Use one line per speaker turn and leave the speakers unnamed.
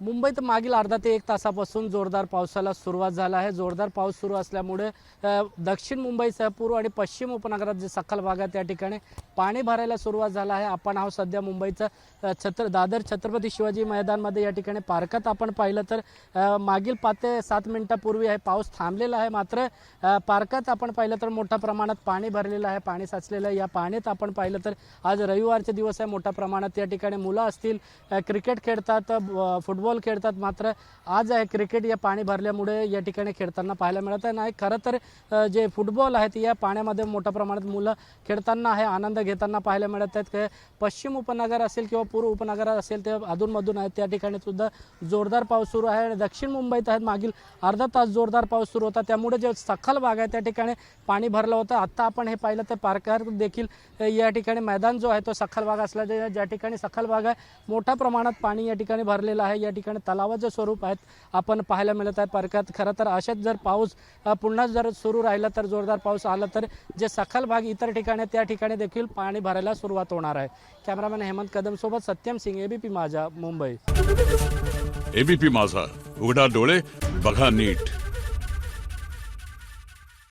मुंबईत मागील अर्धा ते 1 तासापासून जोरदार पावसाला सुरुवात झाला आहे। जोरदार पाऊस सुरू असल्यामुळे दक्षिण मुंबईसह पूर्व आणि पश्चिम उपनगरात जे सखल भाग आहे त्या ठिकाणी पाणी भरायला सुरुवात झाला आहे। आपण आहोत सध्या मुंबईचं दादर छत्रपती शिवाजी मैदानमध्ये। या ठिकाणी पार्कात आपण पाहिलं तर मागील 5 ते 7 मिनिटांपूर्वी आहे पाऊस थांबलेला आहे, मात्र पार्कात आपण पाहिलं तर मोठ्या प्रमाणात पाणी भरलेलं आहे, पाणी साचलेलं आहे। या पाण्यात आपण पाहिलं तर आज रविवारचे दिवस आहे, मोठ्या प्रमाणात या ठिकाणी मुलं असतील क्रिकेट खेळतात, फुटबॉल खेळतात, मात्र आज आहे क्रिकेट या पाणी भरल्यामुळे या ठिकाणी खेळताना पाहायला मिळत नाही। खरं तर जे फुटबॉल आहेत या पाण्यामध्ये मोठ्या प्रमाणात मुलं खेळताना आहे, आनंद घेताना पाहायला मिळत आहेत। पश्चिम उपनगर असेल किंवा पूर्व उपनगर असेल ते अधूनमधून आहेत, त्या ठिकाणी सुद्धा जोरदार पाऊस सुरू आहे। दक्षिण मुंबईत आहेत मागील अर्धा तास जोरदार पाऊस सुरू होता, त्यामुळे जे सखल भाग आहे त्या ठिकाणी पाणी भरलं होतं। आता आपण हे पाहिलं तर पार्कात देखील या ठिकाणी मैदान जो आहे तो सखल भाग असला, ज्या ठिकाणी सखल भाग आहे मोठ्या प्रमाणात पाणी या ठिकाणी भरलेलं आहे। या ठिकाणी तलावाचं स्वरूप आहेत आपण पाहायला मिळत आहे पार्कात। खरं तर अशाच जर पाऊस पुन्हा जर सुरू राहिला तर जोरदार पाऊस आला तर जे सखल भाग इतर ठिकाणी त्या ठिकाणी देखील पाणी भरायला सुरुवात होणार आहे। कॅमेरामॅन हेमंत कदम सोबत सत्यम सिंग, एबीपी माझा, मुंबई।
एबीपी माझा, उघडा डोळे बघा नीट।